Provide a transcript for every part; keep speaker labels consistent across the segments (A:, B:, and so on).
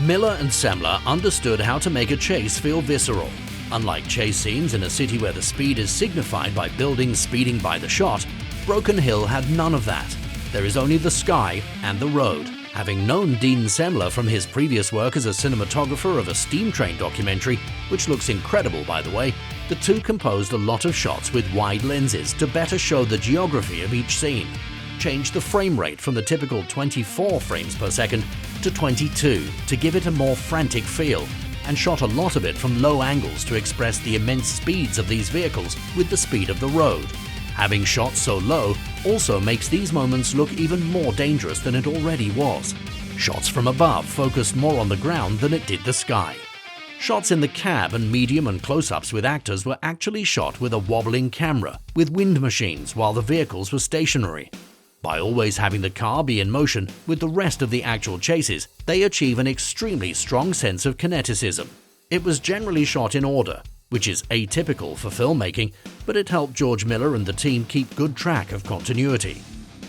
A: Miller and Semler understood how to make a chase feel visceral. Unlike chase scenes in a city where the speed is signified by buildings speeding by the shot, Broken Hill had none of that. There is only the sky and the road. Having known Dean Semler from his previous work as a cinematographer of a steam train documentary, which looks incredible by the way, the two composed a lot of shots with wide lenses to better show the geography of each scene, changed the frame rate from the typical 24 frames per second to 22 to give it a more frantic feel, and shot a lot of it from low angles to express the immense speeds of these vehicles with the speed of the road. Having shot so low also makes these moments look even more dangerous than it already was. Shots from above focused more on the ground than it did the sky. Shots in the cab and medium and close-ups with actors were actually shot with a wobbling camera, with wind machines while the vehicles were stationary. By always having the car be in motion with the rest of the actual chases, they achieve an extremely strong sense of kineticism. It was generally shot in order, which is atypical for filmmaking, but it helped George Miller and the team keep good track of continuity.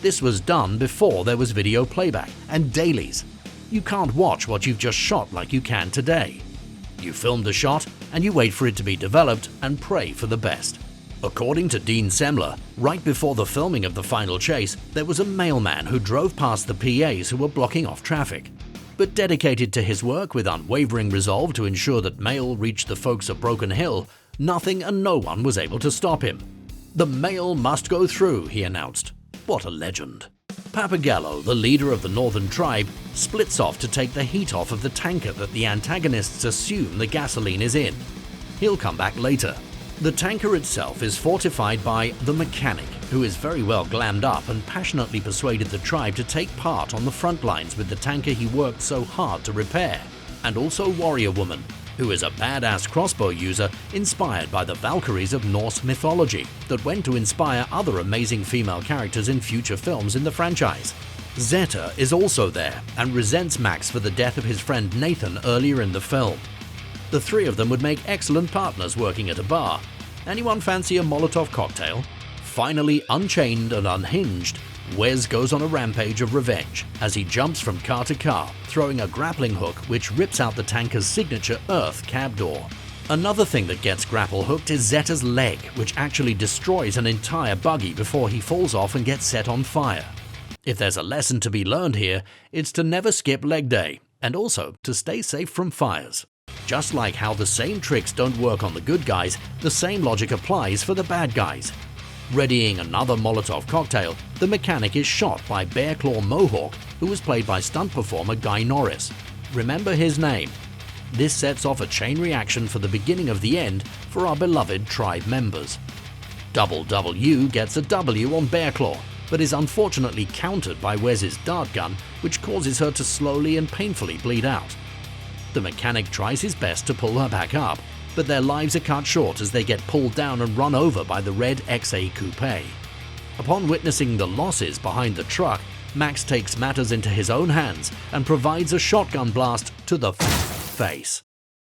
A: This was done before there was video playback and dailies. You can't watch what you've just shot like you can today. You film the shot and you wait for it to be developed and pray for the best. According to Dean Semler, right before the filming of the final chase, there was a mailman who drove past the PAs who were blocking off traffic. But dedicated to his work with unwavering resolve to ensure that mail reached the folks of Broken Hill, nothing and no one was able to stop him. "The mail must go through," he announced. What a legend. Papagallo, the leader of the Northern Tribe, splits off to take the heat off of the tanker that the antagonists assume the gasoline is in. He'll come back later. The tanker itself is fortified by the mechanic, who is very well glammed up and passionately persuaded the tribe to take part on the front lines with the tanker he worked so hard to repair, and also Warrior Woman, who is a badass crossbow user inspired by the Valkyries of Norse mythology that went to inspire other amazing female characters in future films in the franchise. Zeta is also there and resents Max for the death of his friend Nathan earlier in the film. The three of them would make excellent partners working at a bar. Anyone fancy a Molotov cocktail? Finally unchained and unhinged, Wes goes on a rampage of revenge as he jumps from car to car, throwing a grappling hook which rips out the tanker's signature earth cab door. Another thing that gets grapple hooked is Zeta's leg, which actually destroys an entire buggy before he falls off and gets set on fire. If there's a lesson to be learned here, it's to never skip leg day, and also to stay safe from fires. Just like how the same tricks don't work on the good guys, the same logic applies for the bad guys. Readying another Molotov cocktail, the mechanic is shot by Bear Claw Mohawk, who was played by stunt performer Guy Norris. Remember his name. This sets off a chain reaction for the beginning of the end for our beloved tribe members. Double W gets a W on Bear Claw, but is unfortunately countered by Wes's dart gun, which causes her to slowly and painfully bleed out. The mechanic tries his best to pull her back up, but their lives are cut short as they get pulled down and run over by the red XA coupe. Upon witnessing the losses behind the truck, Max takes matters into his own hands and provides a shotgun blast to the face.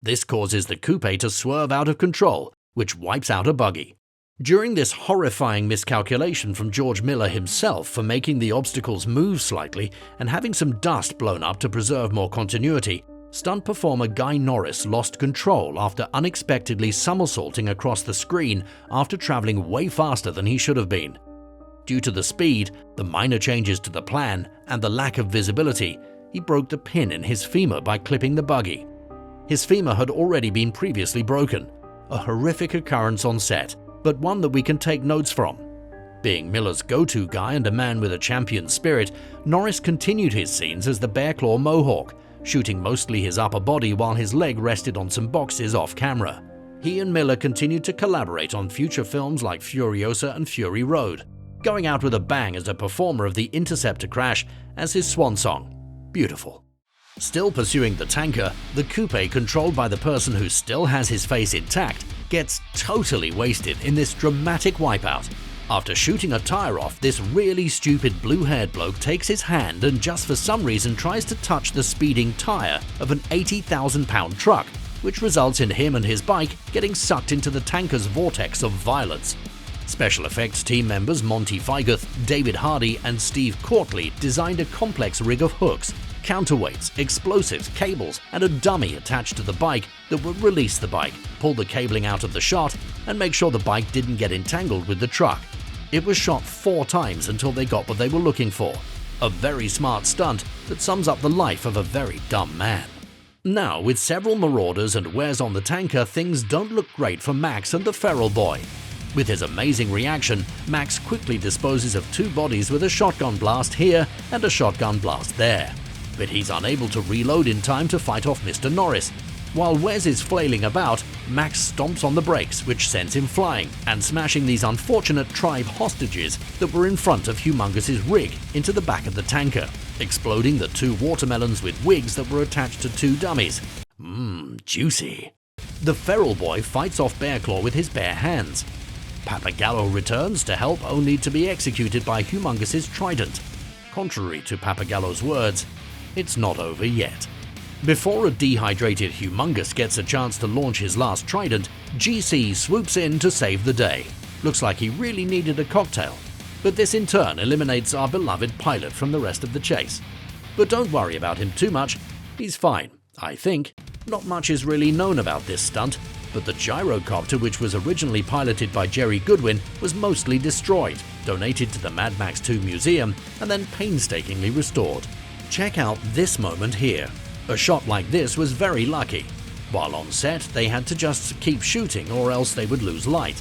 A: This causes the coupe to swerve out of control, which wipes out a buggy. During this horrifying miscalculation from George Miller himself for making the obstacles move slightly and having some dust blown up to preserve more continuity, stunt performer Guy Norris lost control after unexpectedly somersaulting across the screen after traveling way faster than he should have been. Due to the speed, the minor changes to the plan, and the lack of visibility, he broke the pin in his femur by clipping the buggy. His femur had already been previously broken, a horrific occurrence on set, but one that we can take notes from. Being Miller's go-to guy and a man with a champion spirit, Norris continued his scenes as the Bear Claw Mohawk, shooting mostly his upper body while his leg rested on some boxes off-camera. He and Miller continued to collaborate on future films like Furiosa and Fury Road, going out with a bang as a performer of the Interceptor crash as his swan song. Beautiful. Still pursuing the tanker, the coupe controlled by the person who still has his face intact gets totally wasted in this dramatic wipeout. After shooting a tire off, this really stupid blue-haired bloke takes his hand and just for some reason tries to touch the speeding tire of an 80,000-pound truck, which results in him and his bike getting sucked into the tanker's vortex of violence. Special effects team members Monty Feigoth, David Hardy, and Steve Courtley designed a complex rig of hooks, counterweights, explosives, cables, and a dummy attached to the bike that would release the bike, pull the cabling out of the shot, and make sure the bike didn't get entangled with the truck. It was shot 4 times until they got what they were looking for. A very smart stunt that sums up the life of a very dumb man. Now, with several marauders and wares on the tanker, things don't look great for Max and the feral boy. With his amazing reaction, Max quickly disposes of 2 bodies with a shotgun blast here and a shotgun blast there. But he's unable to reload in time to fight off Mr. Norris. While Wes is flailing about, Max stomps on the brakes, which sends him flying and smashing these unfortunate tribe hostages that were in front of Humongous's rig into the back of the tanker, exploding the 2 watermelons with wigs that were attached to 2 dummies. Juicy. The feral boy fights off Bearclaw with his bare hands. Papagallo returns to help, only to be executed by Humongous's trident. Contrary to Papagallo's words, it's not over yet. Before a dehydrated Humongous gets a chance to launch his last trident, GC swoops in to save the day. Looks like he really needed a cocktail, but this in turn eliminates our beloved pilot from the rest of the chase. But don't worry about him too much, he's fine, I think. Not much is really known about this stunt, but the gyrocopter, which was originally piloted by Jerry Goodwin, was mostly destroyed, donated to the Mad Max 2 museum, and then painstakingly restored. Check out this moment here. A shot like this was very lucky. While on set, they had to just keep shooting or else they would lose light.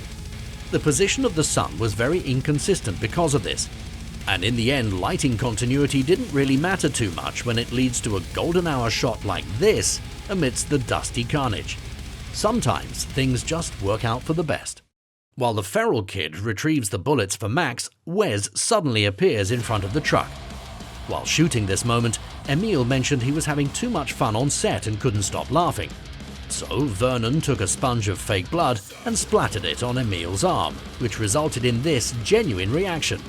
A: The position of the sun was very inconsistent because of this, and in the end, lighting continuity didn't really matter too much when it leads to a golden hour shot like this amidst the dusty carnage. Sometimes things just work out for the best. While the feral kid retrieves the bullets for Max, Wes suddenly appears in front of the truck. While shooting this moment, Emile mentioned he was having too much fun on set and couldn't stop laughing. So Vernon took a sponge of fake blood and splattered it on Emile's arm, which resulted in this genuine reaction.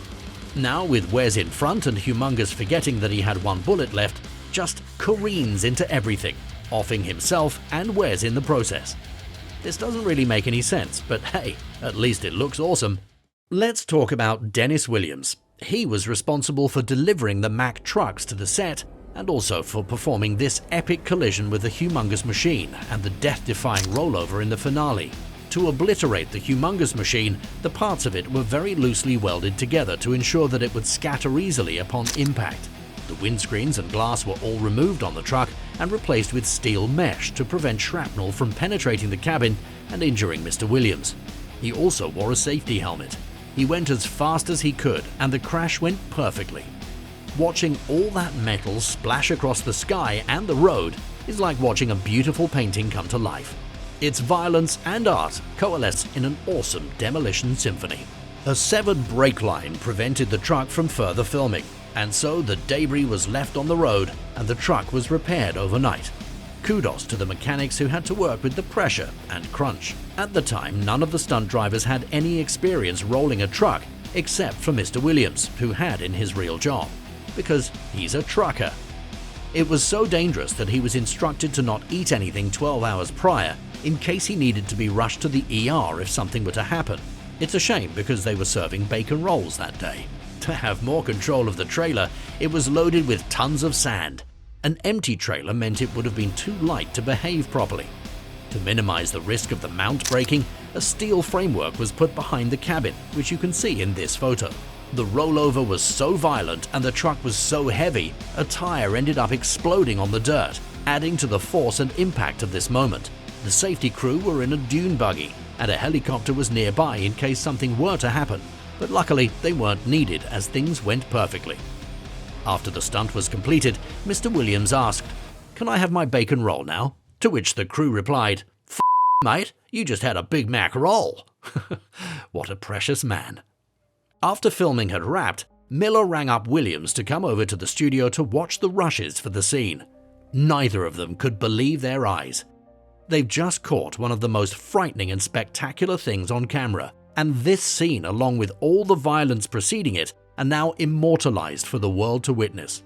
A: Now, with Wes in front and Humongous forgetting that he had 1 bullet left, just careens into everything, offing himself and Wes in the process. This doesn't really make any sense, but hey, at least it looks awesome. Let's talk about Dennis Williams. He was responsible for delivering the Mack trucks to the set and also for performing this epic collision with the Humongous machine and the death-defying rollover in the finale. To obliterate the Humongous machine, the parts of it were very loosely welded together to ensure that it would scatter easily upon impact. The windscreens and glass were all removed on the truck and replaced with steel mesh to prevent shrapnel from penetrating the cabin and injuring Mr. Williams. He also wore a safety helmet. He went as fast as he could, and the crash went perfectly. Watching all that metal splash across the sky and the road is like watching a beautiful painting come to life. Its violence and art coalesce in an awesome demolition symphony. A severed brake line prevented the truck from further filming, and so the debris was left on the road and the truck was repaired overnight. Kudos to the mechanics who had to work with the pressure and crunch. At the time, none of the stunt drivers had any experience rolling a truck except for Mr. Williams, who had in his real job, because he's a trucker. It was so dangerous that he was instructed to not eat anything 12 hours prior in case he needed to be rushed to the ER if something were to happen. It's a shame because they were serving bacon rolls that day. To have more control of the trailer, it was loaded with tons of sand. An empty trailer meant it would have been too light to behave properly. To minimize the risk of the mount breaking, a steel framework was put behind the cabin, which you can see in this photo. The rollover was so violent and the truck was so heavy, a tire ended up exploding on the dirt, adding to the force and impact of this moment. The safety crew were in a dune buggy, and a helicopter was nearby in case something were to happen, but luckily they weren't needed as things went perfectly. After the stunt was completed, Mr. Williams asked, "Can I have my bacon roll now?" To which the crew replied, "F***, mate, you just had a Big Mac roll." What a precious man. After filming had wrapped, Miller rang up Williams to come over to the studio to watch the rushes for the scene. Neither of them could believe their eyes. They've just caught one of the most frightening and spectacular things on camera, and this scene, along with all the violence preceding it, are now immortalized for the world to witness.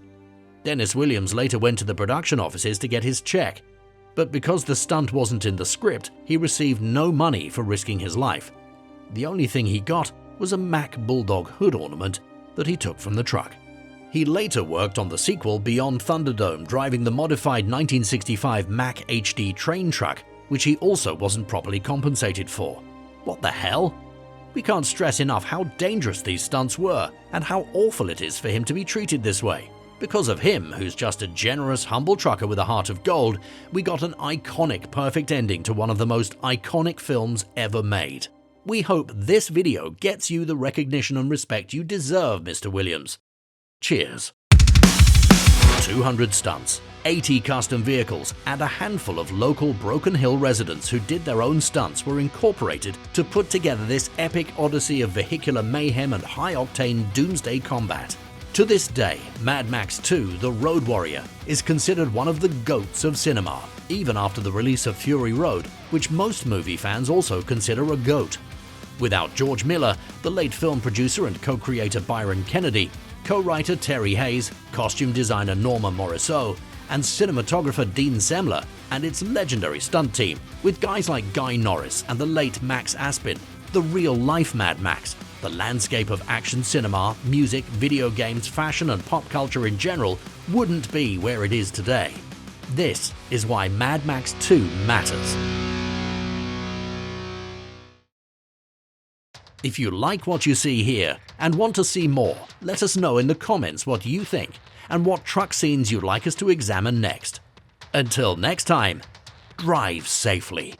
A: Dennis Williams later went to the production offices to get his check, but because the stunt wasn't in the script, he received no money for risking his life. The only thing he got was a Mack Bulldog hood ornament that he took from the truck. He later worked on the sequel Beyond Thunderdome, driving the modified 1965 Mack HD train truck, which he also wasn't properly compensated for. What the hell? We can't stress enough how dangerous these stunts were and how awful it is for him to be treated this way. Because of him, who's just a generous, humble trucker with a heart of gold, we got an iconic, perfect ending to one of the most iconic films ever made. We hope this video gets you the recognition and respect you deserve, Mr. Williams. Cheers. 200 stunts, 80 custom vehicles, and a handful of local Broken Hill residents who did their own stunts were incorporated to put together this epic odyssey of vehicular mayhem and high-octane doomsday combat. To this day, Mad Max 2: The Road Warrior is considered one of the GOATs of cinema, even after the release of Fury Road, which most movie fans also consider a GOAT. Without George Miller, the late film producer and co-creator Byron Kennedy, co-writer Terry Hayes, costume designer Norma Morrisseau, and cinematographer Dean Semler, and its legendary stunt team, with guys like Guy Norris and the late Max Aspin, the real-life Mad Max, the landscape of action cinema, music, video games, fashion, and pop culture in general wouldn't be where it is today. This is why Mad Max 2 matters. If you like what you see here and want to see more, let us know in the comments what you think and what truck scenes you'd like us to examine next. Until next time, drive safely.